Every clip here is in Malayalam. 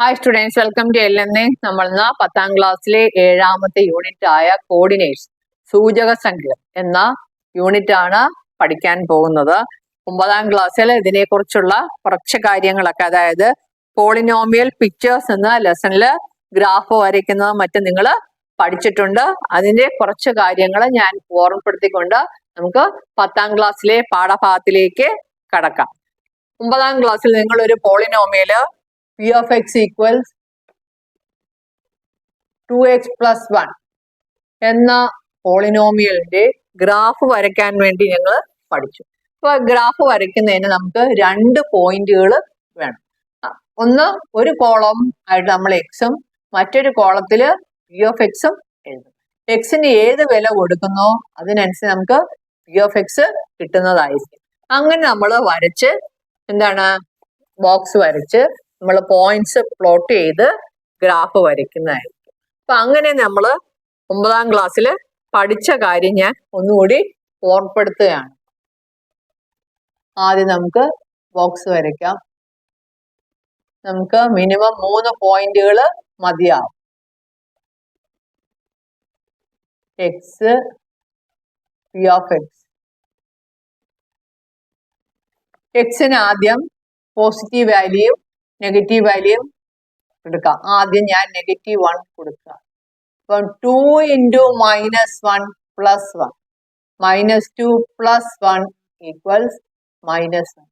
Hi students, welcome to LNA. നമ്മൾ ഇന്ന് 10ാം ക്ലാസ്സിലെ 7ാമത്തെ യൂണിറ്റ് ആയ കോർഡിനേറ്റ്സ് സൂചക സംഖ്യ എന്ന യൂണിറ്റ് ആണ് പഠിക്കാൻ പോകുന്നത്. 9ാം ക്ലാസ്സിൽ ഇതിനെക്കുറിച്ചുള്ള കുറച്ച് കാര്യങ്ങളൊക്കെ, അതായത് പോളിനോമിയൽ പിക്ചേഴ്സ് എന്ന ലെസണിൽ ഗ്രാഫ് വരയ്ക്കുന്നത് മറ്റും നിങ്ങൾ പഠിച്ചിട്ടുണ്ട്. അതിന്റെ കുറച്ച് കാര്യങ്ങൾ ഞാൻ ഓർമ്മപ്പെടുത്തിക്കൊണ്ട് നമുക്ക് 10ാം ക്ലാസ്സിലെ പാഠഭാഗത്തിലേക്ക് കടക്കാം. 9ാം ക്ലാസ്സിൽ നിങ്ങൾ ഒരു polynomial p of x equals 2x plus 1 എന്ന പോളിനോമിയലിന്റെ ഗ്രാഫ് വരയ്ക്കാൻ വേണ്ടി ഞങ്ങൾ പഠിച്ചു. അപ്പൊ ഗ്രാഫ് വരയ്ക്കുന്നതിന് നമുക്ക് 2 പോയിന്റുകൾ വേണം. ഒരു കോളം ആയിട്ട് നമ്മൾ എക്സും മറ്റൊരു കോളത്തില് p of x ഉം എഴുതും. എക്സിന് ഏത് വില കൊടുക്കുന്നോ അതിനനുസരിച്ച് നമുക്ക് p of x കിട്ടുന്നതായിരിക്കും. അങ്ങനെ നമ്മൾ വരച്ച് ബോക്സ് വരച്ച് നമ്മൾ പോയിന്റ്സ് പ്ലോട്ട് ചെയ്ത് ഗ്രാഫ് വരയ്ക്കുന്നതായിരിക്കും. അപ്പൊ അങ്ങനെ നമ്മൾ 9ാം ക്ലാസ്സിൽ പഠിച്ച കാര്യം ഞാൻ ഒന്നുകൂടി ഓർമ്മപ്പെടുത്തുകയാണ്. ആദ്യം നമുക്ക് ബോക്സ് വരയ്ക്കാം. നമുക്ക് മിനിമം 3 പോയിന്റുകൾ മതിയാവും. X, P of X. എക്സിന് ആദ്യം പോസിറ്റീവ് വാല്യൂ നെഗറ്റീവ് വാല്യൂ എടുക്കാം. ആദ്യം ഞാൻ -1 കൊടുക്കുക. അപ്പം 2 × -1 + 1 -2 + 1 = -1.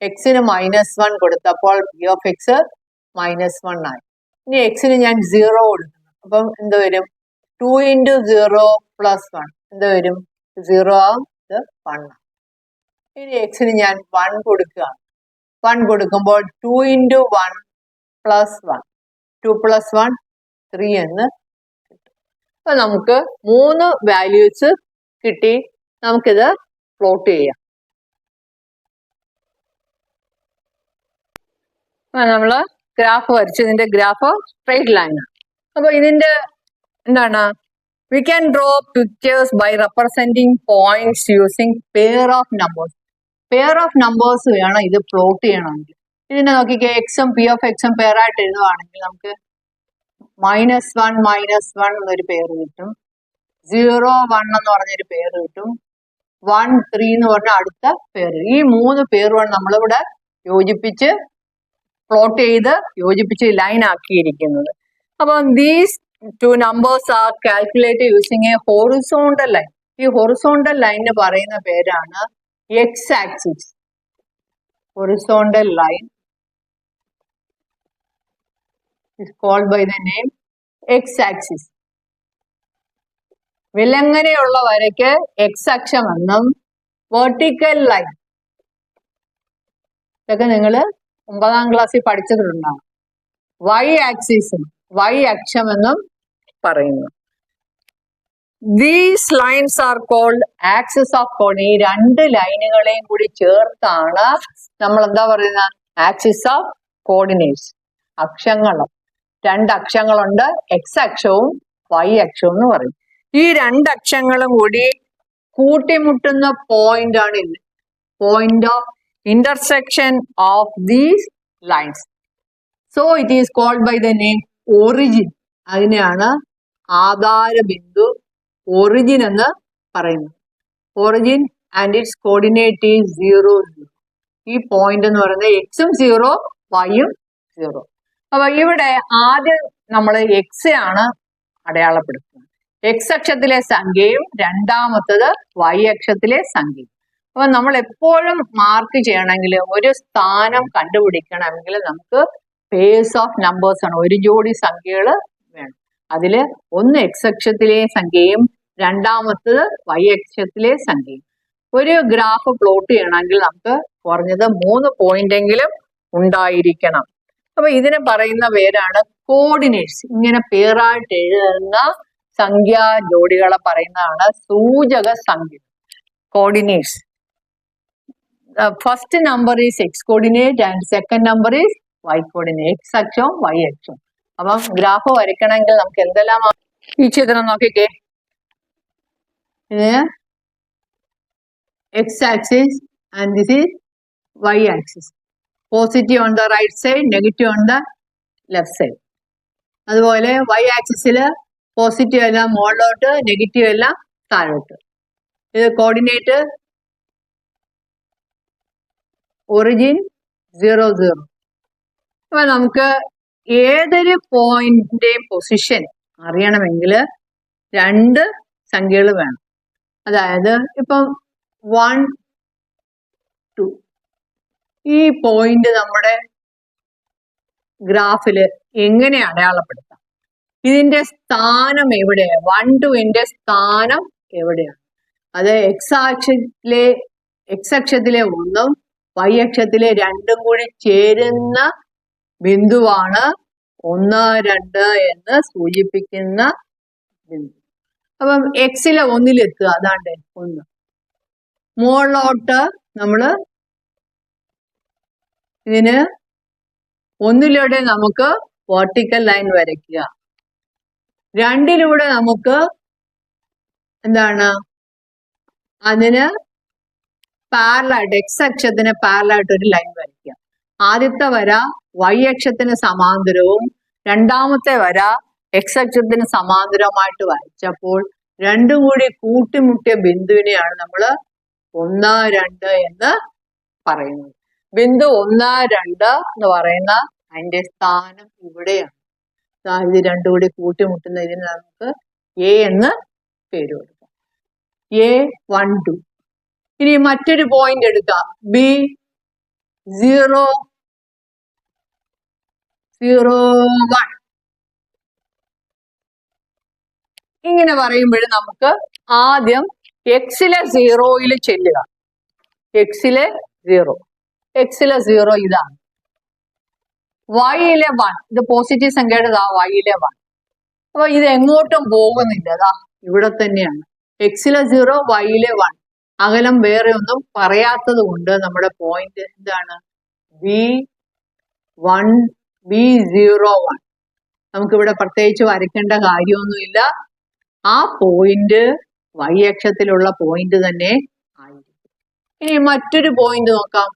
എക്സിന് -1 കൊടുത്തപ്പോൾ p of x -1 ആയി. ഇനി എക്സിന് ഞാൻ 0 കൊടുക്കുന്നു. അപ്പം എന്ത് വരും? 2 × 0 + 1 എന്ത് വരും? 0 ആവും, ഇത് 1 ആവും. ഇനി എക്സിന് ഞാൻ 1 കൊടുക്കുകയാണ്. 1 കൊടുക്കുമ്പോൾ 2 × 1 + 1 2 + 1 3 എന്ന് കിട്ടും. അപ്പൊ നമുക്ക് 3 വാല്യൂസ് കിട്ടി. നമുക്കിത് പ്ലോട്ട് ചെയ്യാം. നമ്മള് ഗ്രാഫ് വരച്ച് ഇതിന്റെ ഗ്രാഫ് സ്ട്രെയിറ്റ് ലൈൻ ആണ്. അപ്പൊ ഇതിന്റെ we can draw pictures by representing points using pair of numbers. Pair of numbers വേണം ഇത് പ്ലോട്ട് ചെയ്യണമെങ്കിൽ. ഇതിനെ നോക്കിക്കേ, എക്സും പി ഓഫ് എക്സും പെയർ ആയിട്ട് എഴുതുവാണെങ്കിൽ നമുക്ക് -1 -1 എന്നൊരു പെയർ കിട്ടും, 0 1 എന്ന് പറഞ്ഞൊരു പെയർ കിട്ടും, 1 3 എന്ന് പറഞ്ഞ അടുത്ത പെയർ. ഈ 3 പെയറുമാണ് നമ്മളിവിടെ യോജിപ്പിച്ച് പ്ലോട്ട് ചെയ്ത് യോജിപ്പിച്ച് ലൈൻ ആക്കിയിരിക്കുന്നത്. അപ്പം these 2 numbers are calculated using a horizontal line. ഈ ഹൊറിസോണ്ടൽ ലൈനിന് പറയുന്ന പേരാണ് x-axis. Horizontal line is called by the name x-axis. വിലങ്ങനെയുള്ള വരയ്ക്ക് x അക്ഷം എന്നും വെർട്ടിക്കൽ ലൈൻ, ഇതൊക്കെ നിങ്ങൾ 9ാം ക്ലാസ്സിൽ പഠിച്ചിട്ടുണ്ടാകും. y അക്ഷം എന്നും പറയുന്നു. These lines are called axis of coordinate. ഈ 2 ലൈനുകളെയും കൂടി ചേർത്താണ് നമ്മൾ എന്താ പറയുന്നത്? Axis of coordinates. അക്ഷങ്ങൾ, 2 അക്ഷങ്ങളുണ്ട്, x അക്ഷവും y അക്ഷവും എന്ന് പറയും. ഈ 2 അക്ഷങ്ങളും കൂടി കൂട്ടിമുട്ടുന്ന പോയിന്റ് ആണ് ഇത്, point of intersection of these lines. So it is called by the name origin. അതിനെയാണ് ആധാര ബിന്ദു, ഒറിജിൻ എന്ന് പറയുന്നത്. Origin and its coordinate is 0 0. ഈ പോയിന്റ് എന്ന് പറയുന്നത് എക്സും 0 വൈയും 0. അപ്പൊ ഇവിടെ ആദ്യം നമ്മൾ എക്സ് ആണ് അടയാളപ്പെടുത്തുന്നത്, എക്സ് അക്ഷത്തിലെ സംഖ്യയും രണ്ടാമത്തത് വൈ അക്ഷത്തിലെ സംഖ്യയും. അപ്പൊ നമ്മൾ എപ്പോഴും മാർക്ക് ചെയ്യണമെങ്കിൽ, ഒരു സ്ഥാനം കണ്ടുപിടിക്കണമെങ്കിൽ നമുക്ക് പേഴ്സ് ഓഫ് നമ്പേഴ്സ് ആണ്, ഒരു ജോഡി സംഖ്യകൾ വേണം. അതില് ഒന്ന് എക്സ് അക്ഷത്തിലെ സംഖ്യയും രണ്ടാമത്തത് വൈ അക്ഷത്തിലെ സംഖ്യയും. ഒരു ഗ്രാഫ് പ്ലോട്ട് ചെയ്യണമെങ്കിൽ നമുക്ക് കുറഞ്ഞത് 3 പോയിന്റ് എങ്കിലും ഉണ്ടായിരിക്കണം. അപ്പൊ ഇതിനെ പറയുന്ന പേരാണ് കോർഡിനേറ്റ്സ്. ഇങ്ങനെ പേരായിട്ട് എഴുതുന്ന സംഖ്യാ ജോഡികളെ പറയുന്നതാണ് സൂചക സംഖ്യ, coordinates. First number is x coordinate and second number is y coordinate. X അക്ഷവും വൈ അക്ഷവും. അപ്പം ഗ്രാഫ് വരയ്ക്കണമെങ്കിൽ നമുക്ക് എന്തെല്ലാം, ഈ ചിത്രം നോക്കിക്കേ, ഇത് x-axis and this is y-axis. Positive on the right side, negative on the left side. അതുപോലെ y ആക്സിസില് പോസിറ്റീവ് എല്ലാം മുകളിലോട്ട്, നെഗറ്റീവ് എല്ലാം താഴോട്ട്. ഇത് കോർഡിനേറ്റ് ഒറിജിൻ 0 0. അപ്പൊ നമുക്ക് ഏതൊരു പോയിന്റിന്റെയും പൊസിഷൻ അറിയണമെങ്കിൽ രണ്ട് സംഖ്യകൾ വേണം. അതായത് ഇപ്പം 1 2 ഈ പോയിന്റ് നമ്മുടെ ഗ്രാഫില് എങ്ങനെ അടയാളപ്പെടുത്താം? ഇതിന്റെ സ്ഥാനം എവിടെയാണ്? 1 2ന്റെ സ്ഥാനം എവിടെയാണ്? അത് എക്സ് അക്ഷത്തിലെ 1ഉം y അക്ഷത്തിലെ 2ഉം കൂടി ചേരുന്ന ബിന്ദുവാണ് 1 2 എന്ന് സൂചിപ്പിക്കുന്ന ബിന്ദു. അപ്പം എക്സിലെ 1ലെത്തുക, അതാണ്ട് 1. മുകളിലോട്ട് നമ്മള് ഇതിന് 1ലൂടെ നമുക്ക് വെർട്ടിക്കൽ ലൈൻ വരയ്ക്കുക. 2ലൂടെ നമുക്ക് എന്താണ് അതിന് പാരലായിട്ട്, എക്സ് അക്ഷത്തിന് പാരലായിട്ട് ഒരു ലൈൻ വരയ്ക്കുക. ആദ്യത്തെ വര y അക്ഷത്തിന് സമാന്തരവും രണ്ടാമത്തെ വര എക്സ് അക്ഷത്തിന് സമാന്തരവുമായിട്ട് വരച്ചപ്പോൾ രണ്ടും കൂടി കൂട്ടിമുട്ടിയ ബിന്ദുവിനെയാണ് നമ്മൾ 1 2 എന്ന് പറയുന്നത്. ബിന്ദു 1 2 എന്ന് പറയുന്ന അതിന്റെ സ്ഥാനം ഇവിടെയാണ്. ഇത് രണ്ടും കൂടി കൂട്ടിമുട്ടുന്ന ഇതിന് നമുക്ക് എ എന്ന് പേര് കൊടുക്കാം. A1 2. ഇനി മറ്റൊരു പോയിന്റ് എടുക്കാം, B0 0 1. ഇങ്ങനെ പറയുമ്പോൾ നമുക്ക് ആദ്യം എക്സിലെ 0യിൽ ചെല്ലുക. എക്സിലെ 0 ഇതാണ്. വൈയിലെ 1, ഇത് പോസിറ്റീവ് സംഖ്യയുടെ വൈയിലെ 1. അപ്പൊ ഇത് എങ്ങോട്ടും പോകുന്നില്ല, അതാ ഇവിടെ തന്നെയാണ്. എക്സിലെ 0, വൈയിലെ 1. അകലം വേറെ ഒന്നും പറയാത്തത് കൊണ്ട് നമ്മുടെ പോയിന്റ് എന്താണ്? B01. നമുക്കിവിടെ പ്രത്യേകിച്ച് വരയ്ക്കേണ്ട കാര്യമൊന്നുമില്ല. ആ പോയിന്റ് y അക്ഷത്തിലുള്ള പോയിന്റ് തന്നെ ആയിരിക്കും. ഇനി മറ്റൊരു പോയിന്റ് നോക്കാം,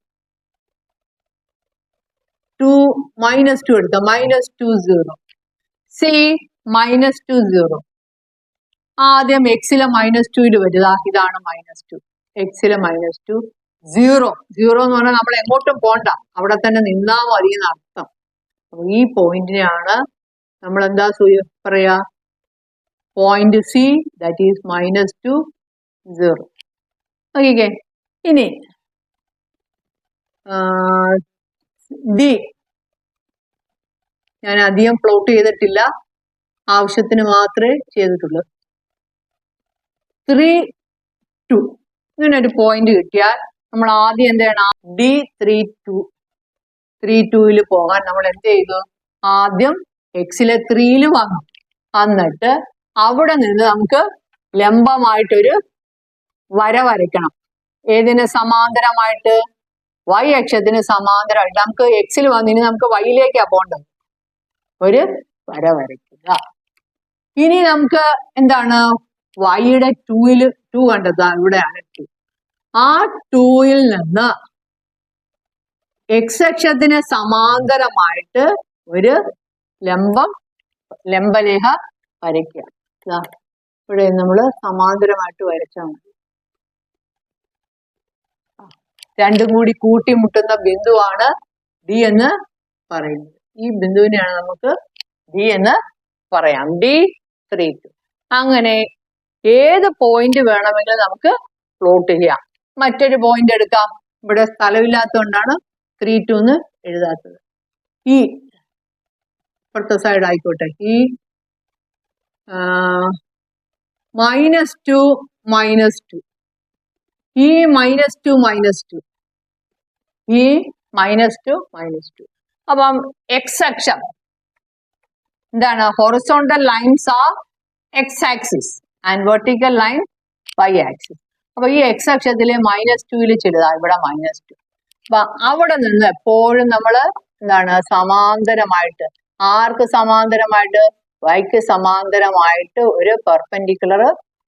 -2 എടുക്കാം. -2 0. C -2 0. ആദ്യം എക്സിലെ -2ൽ വരിക, ഇതാണ് -2. എക്സിലെ -2 0 എന്ന് പറഞ്ഞാൽ നമ്മൾ എങ്ങോട്ടും പോണ്ട, അവിടെ തന്നെ നിന്നാ മതി എന്നർത്ഥം. അപ്പൊ ഈ പോയിന്റിനെയാണ് നമ്മൾ എന്താ പറയാ? Point C, that is -2 0. Okay. ഇനി D ഞാൻ അധികം പ്ലോട്ട് ചെയ്തിട്ടില്ല, ആവശ്യത്തിന് മാത്രമേ ചെയ്തിട്ടുള്ളൂ. 3 2. ഇങ്ങനൊരു പോയിന്റ് കിട്ടിയാൽ നമ്മൾ ആദ്യം എന്ത് ചെയ്യണം? D3 2ൽ പോകാൻ നമ്മൾ എന്ത് ചെയ്തു? ആദ്യം എക്സിലെ 3ൽ വന്നു. എന്നിട്ട് അവിടെ നിന്ന് നമുക്ക് ലംബമായിട്ടൊരു വര വരയ്ക്കണം. ഏതിന് സമാന്തരമായിട്ട്? y അക്ഷത്തിന് സമാന്തരമായിട്ട്. നമുക്ക് എക്സിൽ വന്നിന് നമുക്ക് വൈയിലേക്കാ പോകേണ്ടത്. ഒരു വര വരയ്ക്കുക. ഇനി നമുക്ക് എന്താണ്? വൈയുടെ 2 കണ്ടെത്താം. ഇവിടെയാണ് 2. ആ 2ൽ നിന്ന് എക്സ് അക്ഷത്തിന് സമാന്തരമായിട്ട് ഒരു ലംബരേഖ വരയ്ക്കുക. ഇവിടെ നമ്മൾ സമാന്തരമായിട്ട് വരച്ചാൽ മതി. രണ്ടും കൂടി കൂട്ടിമുട്ടുന്ന ബിന്ദുവാണ് D എന്ന് പറയുന്നത്. ഈ ബിന്ദുവിനെയാണ് നമുക്ക് D എന്ന് പറയാം. D3 2. അങ്ങനെ ഏത് പോയിന്റ് വേണമെങ്കിലും നമുക്ക് പ്ലോട്ട് ചെയ്യാം. മറ്റൊരു പോയിന്റ് എടുക്കാം. ഇവിടെ സ്ഥലമില്ലാത്തതുകൊണ്ടാണ് 3 2 എന്ന് എഴുതാത്തത്. ഈ ഇപ്പുറത്തെ സൈഡ് ആയിക്കോട്ടെ. ഈ -2 -2. ഈ -2 -2. ഈ -2 -2. അപ്പം എക്സ് അക്ഷം എന്താണ്? Horizontal lines are X axis and vertical line y axis. അപ്പൊ ഈ എക്സ് അക്ഷത്തിലെ -2ൽ ചെല്ലുക, ഇവിടെ -2. അപ്പൊ അവിടെ നിന്ന് എപ്പോഴും നമ്മൾ എന്താണ്? സമാന്തരമായിട്ട്, ആർക്ക് സമാന്തരമായിട്ട്? വൈക്ക് സമാന്തരമായിട്ട് ഒരു പെർപെൻഡിക്കുലർ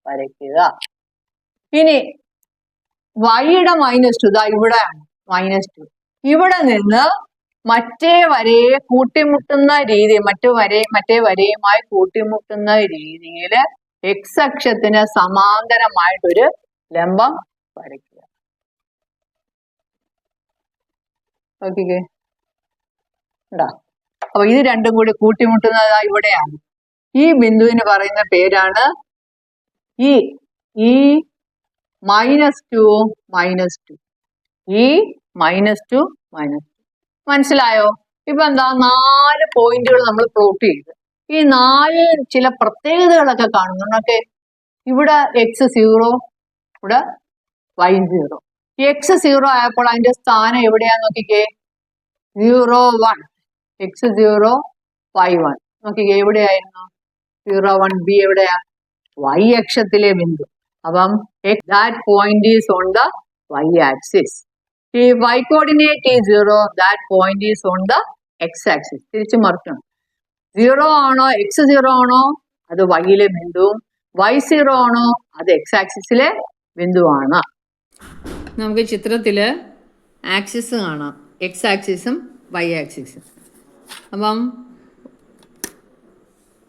വരയ്ക്കുക. ഇനി വൈയുടെ -2 ഇവിടെയാണ് -2. ഇവിടെ നിന്ന് മറ്റേ വരയെ കൂട്ടിമുട്ടുന്ന രീതി, മറ്റേ വരയുമായി കൂട്ടിമുട്ടുന്ന രീതിയിൽ എക്സ് അക്ഷത്തിന് സമാന്തരമായിട്ടൊരു ലംബം വരയ്ക്കുക. നോക്കിക്കേ, ണ്ടോ? അപ്പൊ ഇത് രണ്ടും കൂടി കൂട്ടിമുട്ടുന്നത് ഇവിടെയാണ്. ഈ ബിന്ദുവിന് പറയുന്ന പേരാണ് ഈ -2 -2, ഈ -2 -2. മനസ്സിലായോ? ഇപ്പൊ എന്താ, 4 പോയിന്റുകൾ നമ്മൾ പ്ലോട്ട് ചെയ്തു. ഈ 4 ചില പ്രത്യേകതകളൊക്കെ കാണുന്നുണ്ടൊക്കെ. ഇവിടെ x0, ഇവിടെ y0. x0 ആയപ്പോൾ അതിന്റെ സ്ഥാനം എവിടെയാന്ന് നോക്കിക്കേ, 0 1, x0 y1. നോക്കിക്കേ, എവിടെയായിരുന്നു 0 1, b എവിടെയാ? y അക്ഷത്തിലെ ബിന്ദു. അപ്പം that point is on the y axis. If y coordinate is 0, that point is on the x axis. തിരിച്ചു മറിക്കണം. 0 ആണോ x0 ആണോ അത് y-യിലെ ബിന്ദുവും, y0 ആണോ അത് x ആക്സിസിലെ ബിന്ദുവാണ്. നമുക്ക് ചിത്രത്തില് ആക്സിസ് കാണാം, x ആക്സിസും y ആക്സിസും. അപ്പം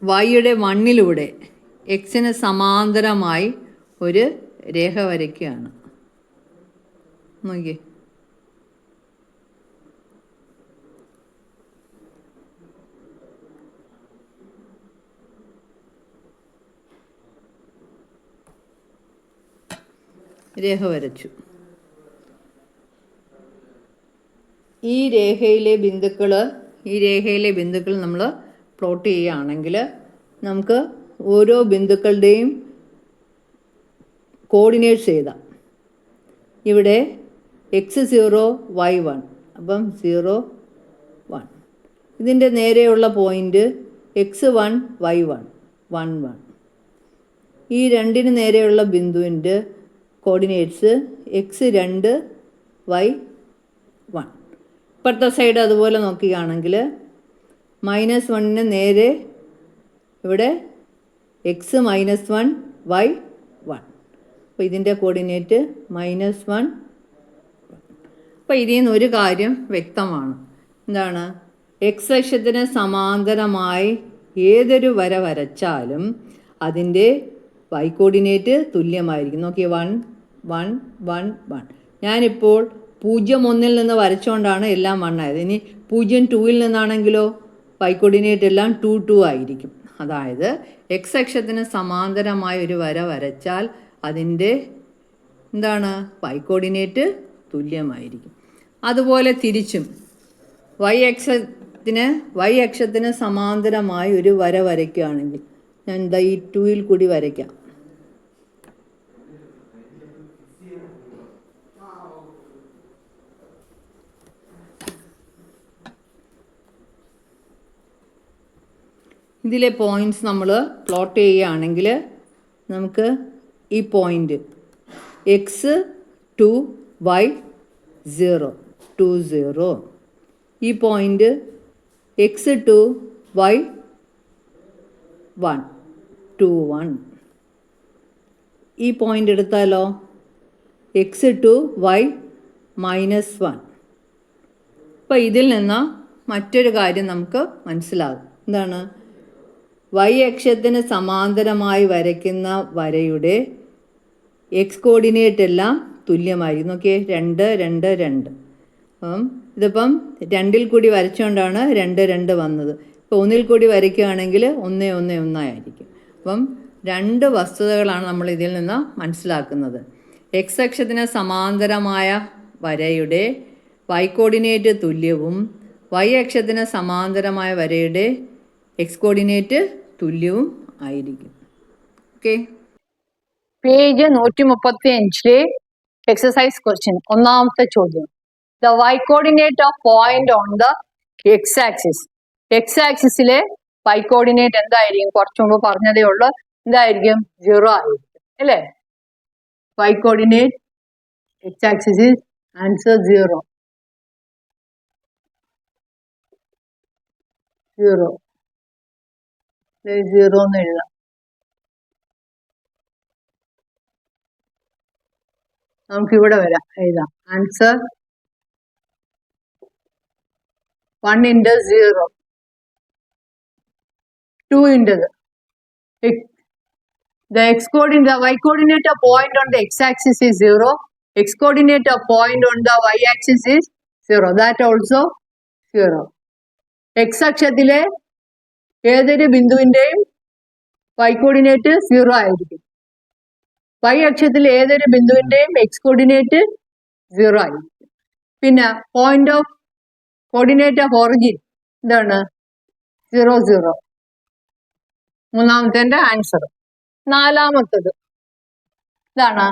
y-യുടെ 1-ലൂടെ എക്സിന് സമാന്തരമായി ഒരു രേഖ വരയ്ക്കുകയാണ്. നോക്കിയേ, രേഖ വരച്ചു. ഈ രേഖയിലെ ബിന്ദുക്കൾ നമ്മൾ പ്ലോട്ട് ചെയ്യുകയാണെങ്കിൽ നമുക്ക് ഓരോ ബിന്ദുക്കളുടെയും കോർഡിനേറ്റ്സ് എഴുതാം. ഇവിടെ x0 y1, അപ്പം 0 1. ഇതിൻ്റെ നേരെയുള്ള പോയിന്റ് x1 y1 1 1. ഈ രണ്ടിന് നേരെയുള്ള ബിന്ദുവിൻ്റെ കോർഡിനേറ്റ്സ് x2 y1. ഇപ്പുറത്തെ സൈഡ് അതുപോലെ നോക്കുകയാണെങ്കിൽ -1 നേരെ ഇവിടെ x -1 y1. അപ്പോൾ ഇതിൻ്റെ കോർഡിനേറ്റ് -1. അപ്പോൾ ഇതിൽ നിന്ന് ഒരു കാര്യം വ്യക്തമാണ്. എന്താണ്? എക്സ് അക്ഷത്തിന് സമാന്തരമായി ഏതൊരു വര വരച്ചാലും അതിൻ്റെ y കോർഡിനേറ്റ് തുല്യമായിരിക്കും. നോക്കിയേ, 1 1 1 1. ഞാനിപ്പോൾ 0 1-ൽ നിന്ന് വരച്ചുകൊണ്ടാണ് എല്ലാം 1 ആയത്. ഇനി 0 2-ൽ നിന്നാണെങ്കിലോ y കോർഡിനേറ്റ് എല്ലാം 2 2 ആയിരിക്കും. അതായത് എക്സ് അക്ഷത്തിന് സമാന്തരമായ ഒരു വര വരച്ചാൽ അതിൻ്റെ എന്താണ്, y കോർഡിനേറ്റ് തുല്യമായിരിക്കും. അതുപോലെ തിരിച്ചും y അക്ഷത്തിന് സമാന്തരമായി ഒരു വര വരയ്ക്കുകയാണെങ്കിൽ, ഞാൻ ഈ 2-ൽ കൂടി വരയ്ക്കാം. ഇതിലെ പോയിൻറ്റ്സ് നമ്മൾ പ്ലോട്ട് ചെയ്യുകയാണെങ്കിൽ നമുക്ക് ഈ പോയിൻ്റ് x2 y0 2 0, ഈ പോയിൻ്റ് x2 y1 2 1. ഈ പോയിൻ്റ് എടുത്താലോ x2 y -1. അപ്പോൾ ഇതിൽ നിന്ന് മറ്റൊരു കാര്യം നമുക്ക് മനസ്സിലാകും. എന്താണ്? y അക്ഷത്തിന് സമാന്തരമായി വരയ്ക്കുന്ന വരയുടെ എക്സ് കോർഡിനേറ്റ് എല്ലാം തുല്യമായിരിക്കും. നോക്കിയേ, 2 2 2. അപ്പം ഇതിപ്പം 2-ൽ കൂടി വരച്ചുകൊണ്ടാണ് 2 2 വന്നത്. ഇപ്പോൾ 1-ൽ കൂടി വരയ്ക്കുകയാണെങ്കിൽ 1 1 1 ആയിരിക്കും. അപ്പം 2 വസ്തുതകളാണ് നമ്മൾ ഇതിൽ നിന്ന് മനസ്സിലാക്കുന്നത്. എക്സ് അക്ഷത്തിന് സമാന്തരമായ വരയുടെ y കോർഡിനേറ്റ് തുല്യവും y അക്ഷത്തിന് സമാന്തരമായ വരയുടെ എക്സ് കോർഡിനേറ്റ് തുല്യവും ആയിരിക്കും. ഓക്കെ, പേജ് 135-ലെ എക്സസൈസ് ക്വസ്റ്റ്യൻ, ഒന്നാമത്തെ ചോദ്യം. The y coordinate of point on the X axis. X ആക്സിസിലെ y കോർഡിനേറ്റ് എന്തായിരിക്കും? കുറച്ചു മുമ്പ് പറഞ്ഞതേ ഉള്ളൂ. എന്തായിരിക്കും? 0 ആയിരിക്കും, അല്ലേ? y coordinate X axis is answer 0 0 0 എന്ന് എഴുതാം. നമുക്കിവിടെ വരാം, എഴുതാം. Answer 1 into 0, 2 into the x coordinate, the y coordinate point on the x-axis is 0, x coordinate point on the y-axis is 0, that also 0. x അക്ഷത്തിലെ ഏതൊരു ബിന്ദുവിന്റെയും y കോർഡിനേറ്റ് 0 ആയിരിക്കും. y അക്ഷത്തിൽ ഏതൊരു ബിന്ദുവിന്റെയും x കോർഡിനേറ്റ് 0 ആയിരിക്കും. പിന്നെ point of coordinate of origin എന്താണ്? 0 0. മൂന്നാമത്തെ ആൻസർ. നാലാമത്തത് ഇതാണ്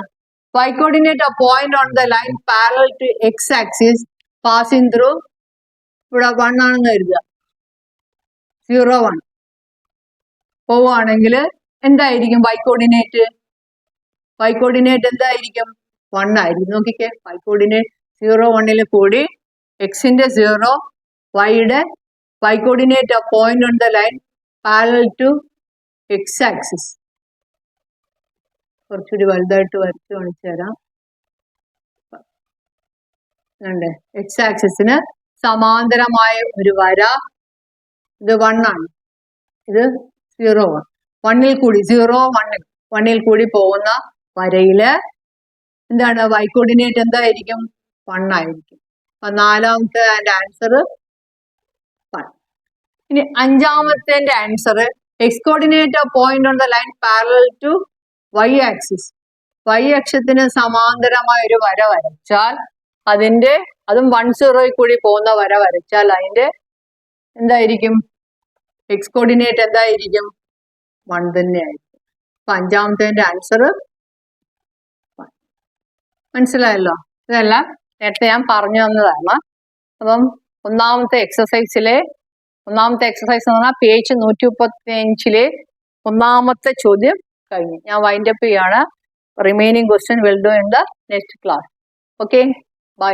y coordinate a point on the line parallel to x axis passing through, ഇവിടെ 1 ആണെന്ന് കരുതുക, 0 1 പോവുകയാണെങ്കിൽ എന്തായിരിക്കും y കോർഡിനേറ്റ്? y കോർഡിനേറ്റ് എന്തായിരിക്കും? 1 ആയിരിക്കും. നോക്കിക്കേ, y കോർഡിനേറ്റ് 0 1 കൂടി എക്സിന്റെ 0, വൈയുടെ y coordinate a point on the line parallel to x axis. കുറച്ചുകൂടി വലുതായിട്ട് വരച്ച് കാണിച്ചു തരാം. എക്സ് ആക്സിസിന് സമാന്തരമായ ഒരു വര, ഇത് 1 ആണ്, ഇത് 0 1. 1 കൂടി 0 1 കൂടി പോകുന്ന വരയില് എന്താണ്? y കോർഡിനേറ്റ് എന്തായിരിക്കും? 1 ആയിരിക്കും. അപ്പൊ നാലാമത്തെ ആൻസർ 1. ഇനി അഞ്ചാമത്തെ answer, x coordinate point on the line parallel to y axis. y അക്ഷത്തിന് സമാന്തരമായ ഒരു വര വരച്ചാൽ അതും 1 0 കൂടി പോകുന്ന വര വരച്ചാൽ അതിന്റെ എന്തായിരിക്കും? എക്സ് കോർഡിനേറ്റ് എന്തായിരിക്കും? 1 തന്നെ ആയിരിക്കും. അപ്പൊ അഞ്ചാമത്തെ ആൻസർ 1. മനസ്സിലായല്ലോ? ഇതെല്ലാം നേരത്തെ ഞാൻ പറഞ്ഞു തന്നതാണ്. അപ്പം ഒന്നാമത്തെ എക്സസൈസ് എന്ന് പറഞ്ഞാൽ പേജ് 135 ഒന്നാമത്തെ ചോദ്യം കഴിഞ്ഞു. ഞാൻ വൈൻഡ് അപ്പ് ചെയ്യാണ്. Remaining question will do in the next class. Okay, by.